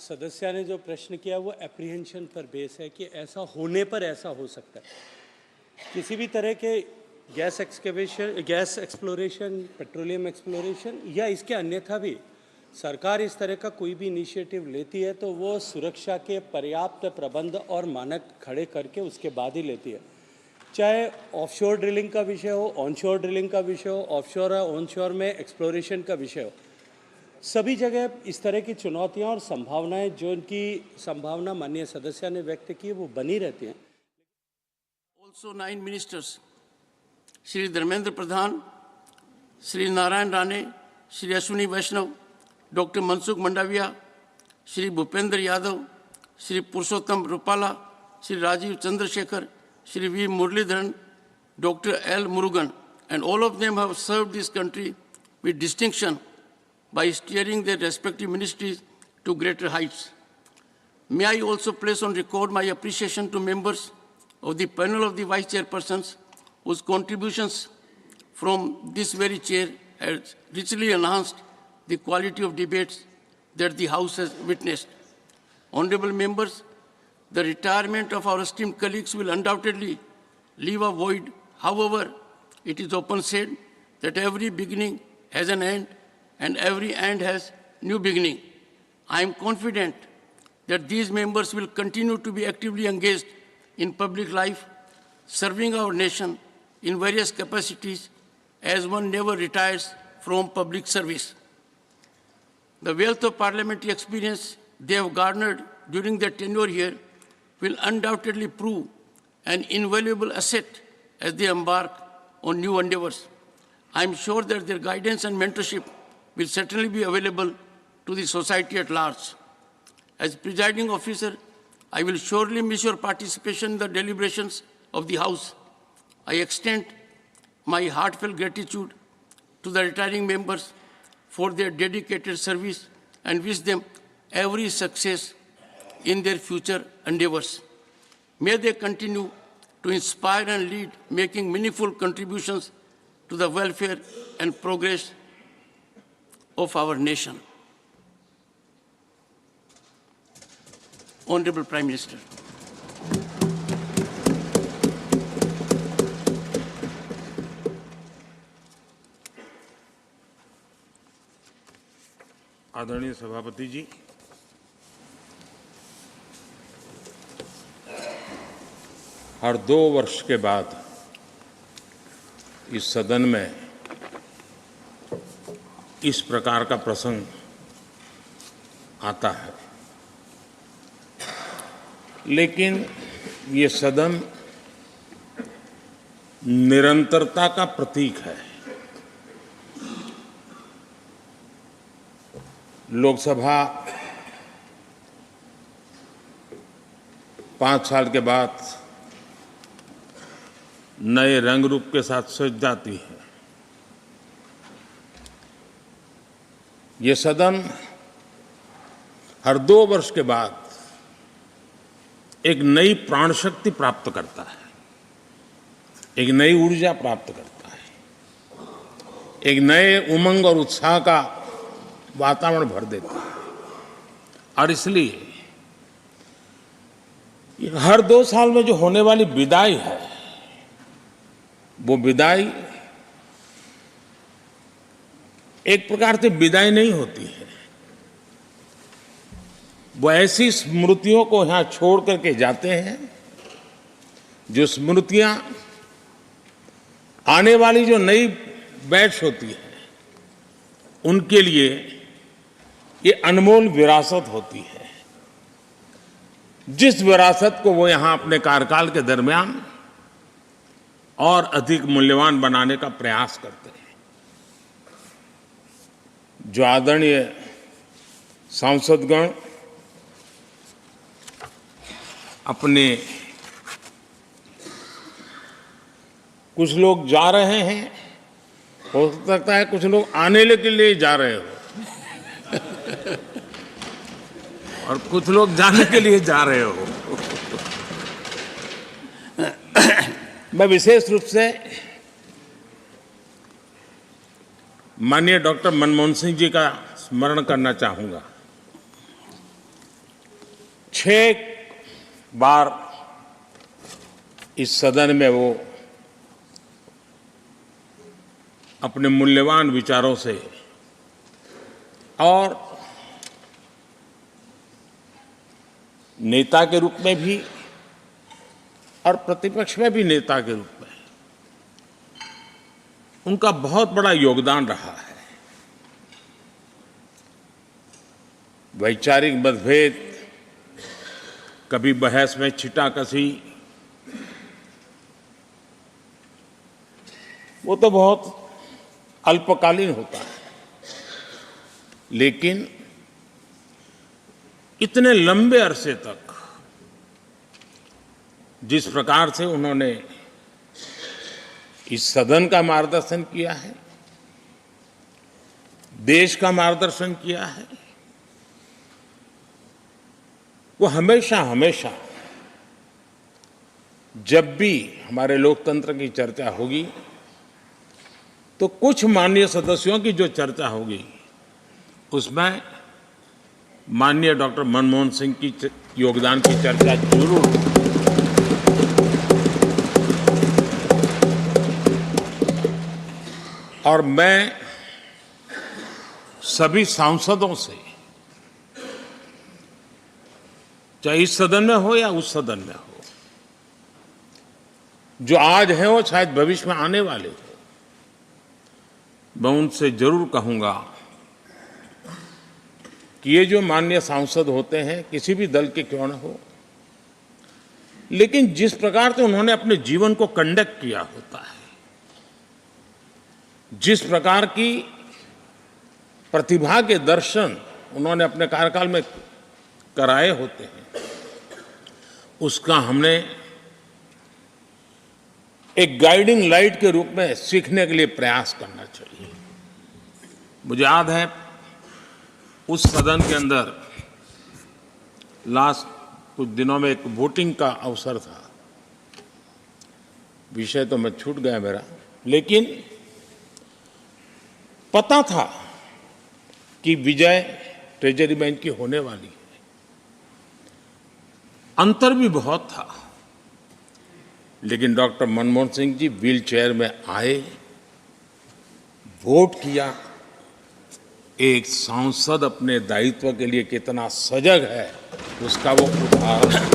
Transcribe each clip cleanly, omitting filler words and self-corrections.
सदस्य ने जो प्रश्न किया वो एप्रीहेंशन पर बेस है कि ऐसा होने पर ऐसा हो सकता है। किसी भी तरह के gas excavation, gas exploration, petroleum exploration या इसके अन्यथा भी सरकार इस तरह का कोई भी इनिशिएटिव लेती है तो वो सुरक्षा के पर्याप्त प्रबंध और मानक खड़े करके उसके बाद ही लेती है। चाहे ऑफशोर ड्रिलिंग का विषय हो, ऑनशोर ड्रिलिंग का विषय हो, ऑफशोर या ऑनशोर में एक्सप्लोरेशन का विषय हो, सभी जगह इस तरह की चुनौतियां और संभावनाएं जो इनकी संभावना माननीय सदस्य ने व्यक्त की है वो बनी रहती हैं। Also 9 ministers, Shri Dharmendra Pradhan, Shri Narayan Rane, Shri Ashwini Vaishnav, Dr. Mansukh Mandaviya, Shri Bhupendra Yadav, Shri Purushottam Rupala, Shri Rajiv Chandrasekhar, Shri V. Muralidharan, Dr. L. Murugan, and all of them have served this country with distinction by steering their respective ministries to greater heights. May I also place on record my appreciation to members of the panel of the vice chairpersons whose contributions from this very chair has richly enhanced the quality of debates that the House has witnessed. Honorable members, the retirement of our esteemed colleagues will undoubtedly leave a void. However, it is often said that every beginning has an end and every end has new beginning. I am confident that these members will continue to be actively engaged in public life, serving our nation in various capacities as one never retires from public service. The wealth of parliamentary experience they have garnered during their tenure here will undoubtedly prove an invaluable asset as they embark on new endeavors. I am sure that their guidance and mentorship will certainly be available to the society at large. As presiding officer, I will surely miss your participation in the deliberations of the House. I extend my heartfelt gratitude to the retiring members for their dedicated service and wish them every success in their future endeavors. May they continue to inspire and lead, making meaningful contributions to the welfare and progress of our nation. Honorable Prime Minister. आदरणीय सभापति जी, हर 2 वर्ष के बाद इस सदन में इस प्रकार का प्रसंग आता है, लेकिन ये सदन निरंतरता का प्रतीक है। लोकसभा 5 साल के बाद नए रंग रूप के साथ सज जाती है। ये सदन हर 2 वर्ष के बाद एक नई प्राण शक्ति प्राप्त करता है, एक नई ऊर्जा प्राप्त करता है, एक नए उमंग और उत्साह का वातावरण भर देता है। और इसलिए हर 2 साल में जो होने वाली विदाई है, वो विदाई एक प्रकार से विदाई नहीं होती है, वो ऐसी स्मृतियों को यहाँ छोड़ करके जाते हैं जो स्मृतियां आने वाली जो नई बैच होती है उनके लिए ये अनमोल विरासत होती है, जिस विरासत को वो यहाँ अपने कार्यकाल के दरमियान और अधिक मूल्यवान बनाने का प्रयास करते हैं। जो आदरणीय सांसदगण अपने कुछ लोग जा रहे हैं, हो सकता है कुछ लोग आने के लिए जा रहे हो और कुछ लोग जाने के लिए जा रहे हो। मैं विशेष रूप से माननीय डॉक्टर मनमोहन सिंह जी का स्मरण करना चाहूंगा। 6 बार इस सदन में वो अपने मूल्यवान विचारों से और नेता के रूप में भी और प्रतिपक्ष में भी नेता के रूप में उनका बहुत बड़ा योगदान रहा है। वैचारिक मतभेद, कभी बहस में छींटाकशी, वो तो बहुत अल्पकालीन होता है, लेकिन इतने लंबे अरसे तक जिस प्रकार से उन्होंने इस सदन का मार्गदर्शन किया है, देश का मार्गदर्शन किया है, वो हमेशा हमेशा जब भी हमारे लोकतंत्र की चर्चा होगी तो कुछ माननीय सदस्यों की जो चर्चा होगी उसमें माननीय डॉक्टर मनमोहन सिंह की योगदान की चर्चा जरूर होगी। और मैं सभी सांसदों से, चाहे इस सदन में हो या उस सदन में हो, जो आज है वो शायद भविष्य में आने वाले हो, मैं उनसे जरूर कहूंगा कि ये जो माननीय सांसद होते हैं, किसी भी दल के क्यों न हो, लेकिन जिस प्रकार से उन्होंने अपने जीवन को कंडक्ट किया होता है, जिस प्रकार की प्रतिभा के दर्शन उन्होंने अपने कार्यकाल में कराए होते हैं, उसका हमने एक गाइडिंग लाइट के रूप में सीखने के लिए प्रयास करना चाहिए। मुझे याद है उस सदन के अंदर लास्ट कुछ दिनों में एक वोटिंग का अवसर था, विषय तो मैं छूट गया मेरा, लेकिन पता था कि विजय ट्रेजरी बैंक की होने वाली है। अंतर भी बहुत था, लेकिन doctor Manmohan Singh ji wheel chair में आए, वोट किया। एक सांसद अपने दायित्व के लिए कितना सजग है उसका वो उदाहरण,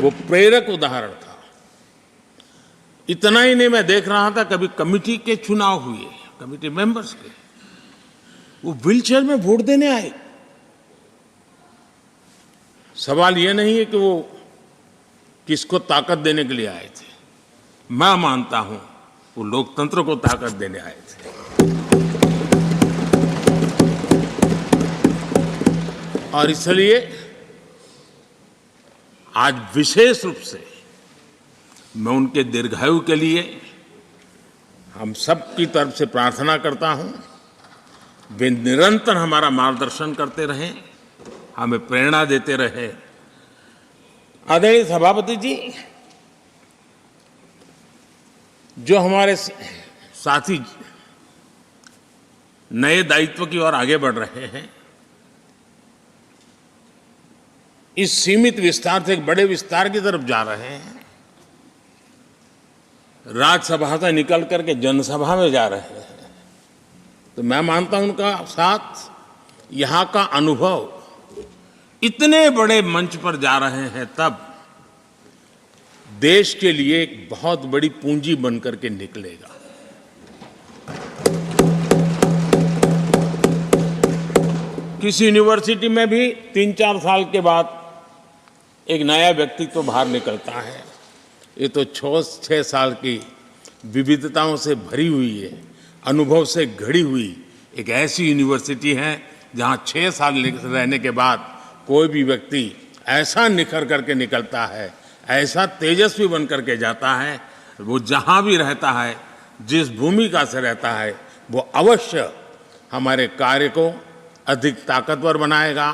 वो प्रेरक उदाहरण था। इतना ही नहीं, मैं देख रहा था कभी कमेटी के चुनाव हुए, कमेटी मेंबर्स के, वो व्हील चेयर में वोट देने आए। सवाल ये नहीं है कि वो किसको ताकत देने के लिए आए थे, मैं मानता हूं वो लोकतंत्र को ताकत देने आए थे। और इसलिए आज विशेष रूप से मैं उनके दीर्घायु के लिए हम सब की तरफ से प्रार्थना करता हूं, वे निरंतर हमारा मार्गदर्शन करते रहें, हमें प्रेरणा देते रहे। आदरणीय सभापति जी, जो हमारे साथी नए दायित्व की ओर आगे बढ़ रहे हैं, इस सीमित विस्तार से एक बड़े विस्तार की तरफ जा रहे हैं, राज्यसभा से निकल करके जनसभा में जा रहे हैं, तो मैं मानता हूं उनका साथ, यहां का अनुभव, इतने बड़े मंच पर जा रहे हैं तब देश के लिए एक बहुत बड़ी पूंजी बनकर के निकलेगा। किसी यूनिवर्सिटी में भी 3-4 साल के बाद एक नया व्यक्तित्व बाहर निकलता है। ये तो 6 साल की विविधताओं से भरी हुई है, अनुभव से घड़ी हुई एक ऐसी यूनिवर्सिटी है जहां 6 साल रहने के बाद कोई भी व्यक्ति ऐसा निखर करके निकलता है, ऐसा तेजस्वी बन करके जाता है, वो जहां भी रहता है, जिस भूमिका से रहता है, वो अवश्य हमारे कार्य को अधिक ताकतवर बनाएगा,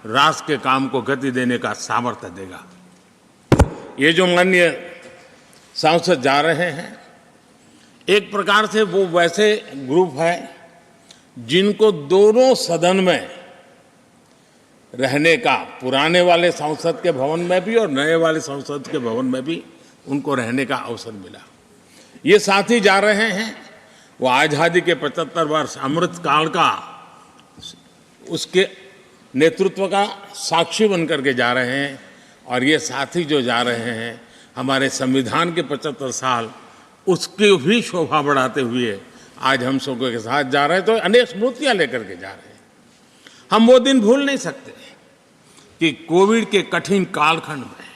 राष्ट्र के काम को गति देने का सामर्थ्य देगा। ये जो माननीय सांसद जा रहे हैं, एक प्रकार से वो वैसे ग्रुप है जिनको दोनों सदन में रहने का पुराने वाले संसद के भवन में भी और नए वाले संसद के भवन में भी उनको रहने का अवसर मिला। ये साथी जा रहे हैं वो आज़ादी के 75 वर्ष अमृत काल का उसके नेतृत्व का साक्षी बनकर के जा रहे हैं। और ये साथी जो जा रहे हैं हमारे संविधान के 75 साल उसकी भी शोभा बढ़ाते हुए आज हम सबके के साथ जा रहे हैं। तो अनेक स्मृतियां लेकर के जा रहे हैं। हम वो दिन भूल नहीं सकते कि कोविड के कठिन कालखंड में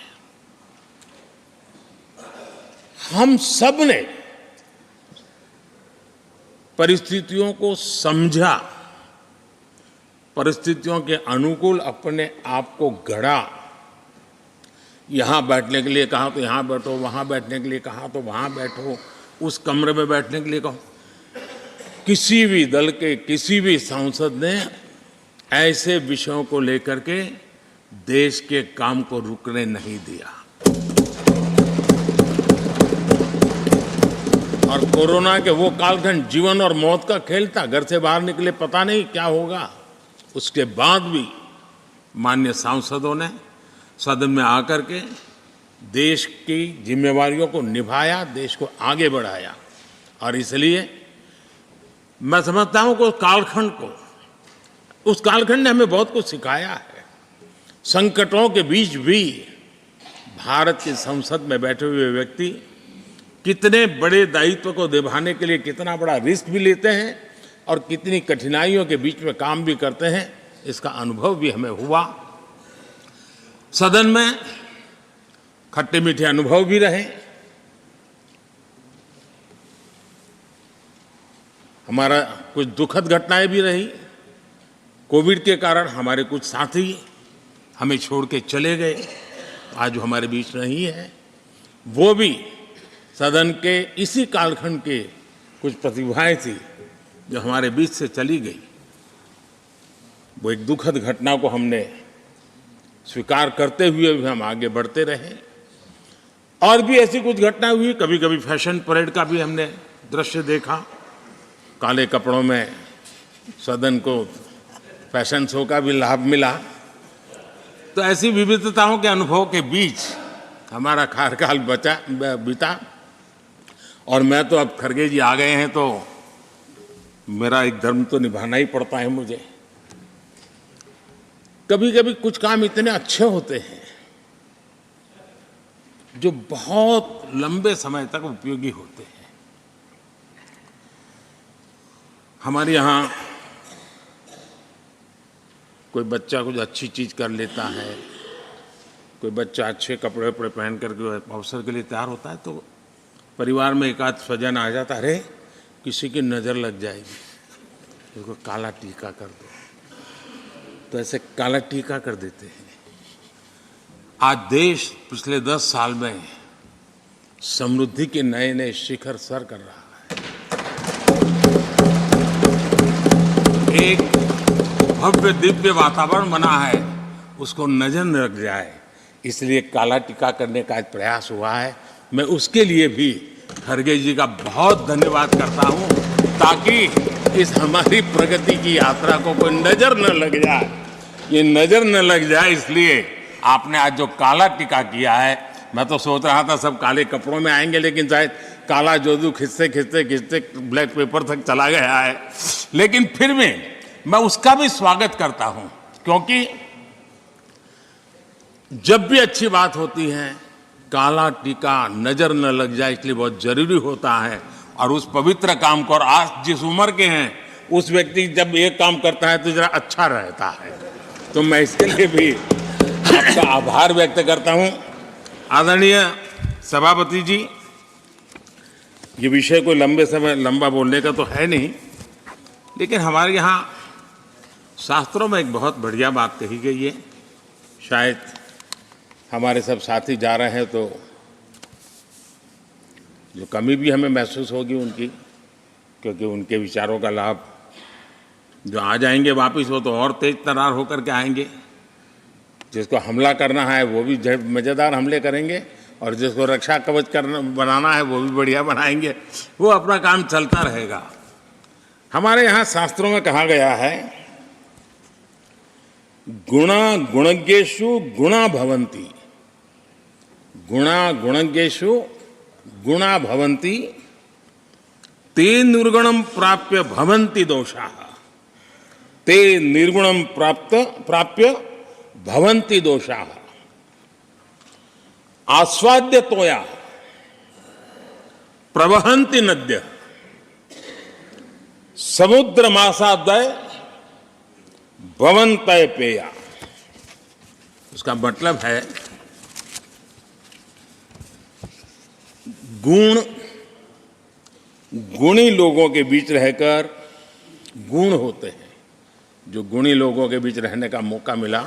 हम सब ने परिस्थितियों को समझा, परिस्थितियों के अनुकूल अपने आप को गढ़ा। यहां बैठने के लिए कहा तो यहां बैठो, वहां बैठने के लिए कहा तो वहां बैठो, उस कमरे में बैठने के लिए कहो। किसी भी दल के किसी भी सांसद ने ऐसे विषयों को लेकर के देश के काम को रुकने नहीं दिया। और कोरोना के वो कालखंड जीवन और मौत का खेल था। घर से बाहर निकले पता नहीं क्या होगा। उसके बाद भी माननीय सांसदों ने सदन में आकर के देश की जिम्मेवारियों को निभाया, देश को आगे बढ़ाया। और इसलिए मैं समझता हूं कि उस कालखंड ने हमें बहुत कुछ सिखाया है। संकटों के बीच भी भारत की संसद में बैठे हुए व्यक्ति कितने बड़े दायित्व को निभाने के लिए कितना बड़ा रिस्क भी लेते हैं और कितनी कठिनाइयों के बीच में काम भी करते हैं, इसका अनुभव भी हमें हुआ। सदन में खट्टे मीठे अनुभव भी रहे। हमारा कुछ दुखद घटनाएं भी रही। कोविड के कारण हमारे कुछ साथी हमें छोड़ के चले गए, आज हमारे बीच नहीं है। वो भी सदन के इसी कालखंड के कुछ प्रतिभाएं थी जो हमारे बीच से चली गई। वो एक दुखद घटना को हमने स्वीकार करते हुए भी हम आगे बढ़ते रहे। और भी ऐसी कुछ घटनाएं हुई। कभी कभी फैशन परेड का भी हमने दृश्य देखा। काले कपड़ों में सदन को फैशन शो का भी लाभ मिला। तो ऐसी विविधताओं के अनुभव के बीच हमारा कार्यकाल बीता। और मैं तो अब खरगे जी आ गए हैं तो मेरा एक धर्म तो निभाना ही पड़ता है मुझे। कभी कभी कुछ काम इतने अच्छे होते हैं जो बहुत लंबे समय तक उपयोगी होते हैं। हमारे यहाँ कोई बच्चा कुछ अच्छी चीज कर लेता है, कोई बच्चा अच्छे कपड़े वपड़े पहन करके अवसर के लिए तैयार होता है तो परिवार में एक आध स्वजन आ जाता, अरे किसी की नज़र लग जाएगी, उसको काला टीका कर दो। तो ऐसे काला टीका कर देते हैं। आज देश पिछले 10 साल में समृद्धि के नए नए शिखर सर कर रहा है। एक भव्य दिव्य वातावरण बना है, उसको नजर न लग जाए इसलिए काला टीका करने का एक प्रयास हुआ है। मैं उसके लिए भी खरगे जी का बहुत धन्यवाद करता हूं, ताकि इस हमारी प्रगति की यात्रा को कोई नजर न लग जाए। ये नजर न लग जाए इसलिए आपने आज जो काला टीका किया है। मैं तो सोच रहा था सब काले कपड़ों में आएंगे, लेकिन शायद काला जोदू खिंचते खिंचते खिंचते ब्लैक पेपर तक चला गया है। लेकिन फिर भी मैं उसका भी स्वागत करता हूं, क्योंकि जब भी अच्छी बात होती है काला टीका नजर न लग जाए इसलिए बहुत जरूरी होता है। और उस पवित्र काम को, और आज जिस उम्र के हैं उस व्यक्ति जब एक काम करता है तो जरा अच्छा रहता है। तो मैं इसके लिए भी आपका आभार व्यक्त करता हूं। आदरणीय सभापति जी, ये विषय कोई लंबा बोलने का तो है नहीं, लेकिन हमारे यहाँ शास्त्रों में एक बहुत बढ़िया बात कही गई है। शायद हमारे सब साथी जा रहे हैं तो जो कमी भी हमें महसूस होगी उनकी, क्योंकि उनके विचारों का लाभ जो आ जाएंगे वापस वो तो और तेज तरार होकर के आएंगे। जिसको हमला करना है वो भी मज़ेदार हमले करेंगे, और जिसको रक्षा कवच बनाना है वो भी बढ़िया बनाएंगे। वो अपना काम चलता रहेगा। हमारे यहाँ शास्त्रों में कहा गया है गुणा गुणज्ञेषु गुणा भवन्ति, गुणा गुणज्ञेषु गुणा भवन्ति, ते निर्गुणं प्राप्य भवन्ति दोषाः, ते निर्गुणं प्राप्य भवन्ति दोषाः। आस्वाद्य तोया प्रवहन्ति नद्य, समुद्र मासादय भवन्तय पेया। उसका मतलब है गुण, गुणी लोगों के बीच रहकर गुण होते हैं। जो गुणी लोगों के बीच रहने का मौका मिला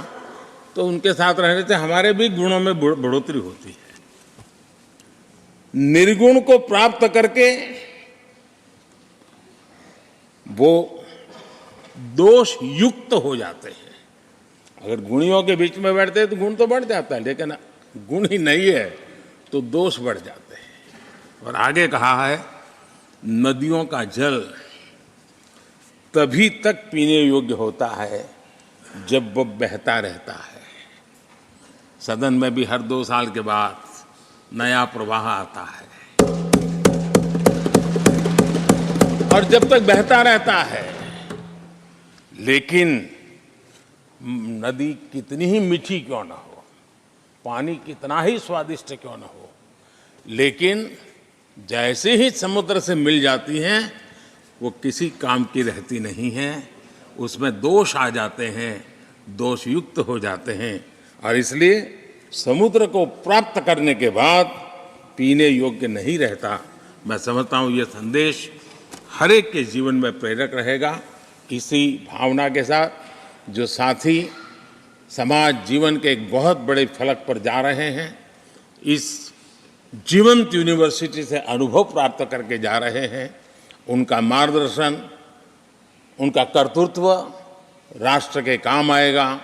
तो उनके साथ रहने से हमारे भी गुणों में बढ़ोतरी होती है। निर्गुण को प्राप्त करके वो दोष युक्त हो जाते हैं। अगर गुणियों के बीच में बैठते हैं तो गुण तो बढ़ जाता है, लेकिन गुण ही नहीं है तो दोष बढ़ जाते हैं। और आगे कहा है, नदियों का जल तभी तक पीने योग्य होता है जब वो बहता रहता है। सदन में भी हर 2 साल के बाद नया प्रवाह आता है, और जब तक बहता रहता है, लेकिन नदी कितनी ही मीठी क्यों ना हो, पानी कितना ही स्वादिष्ट क्यों ना हो, लेकिन जैसे ही समुद्र से मिल जाती हैं वो किसी काम की रहती नहीं है। उसमें दोष आ जाते हैं, दोष युक्त हो जाते हैं, और इसलिए समुद्र को प्राप्त करने के बाद पीने योग्य नहीं रहता। मैं समझता हूँ ये संदेश हर एक के जीवन में प्रेरक रहेगा। इसी भावना के साथ जो साथी समाज जीवन के एक बहुत बड़े फलक पर जा रहे हैं, इस जीवंत यूनिवर्सिटी से अनुभव प्राप्त करके जा रहे हैं, उनका मार्गदर्शन, उनका कर्तृत्व राष्ट्र के काम आएगा,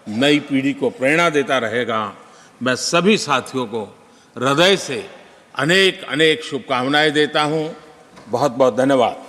नई पीढ़ी को प्रेरणा देता रहेगा। मैं सभी साथियों को हृदय से अनेक अनेक शुभकामनाएं देता हूं। बहुत बहुत धन्यवाद।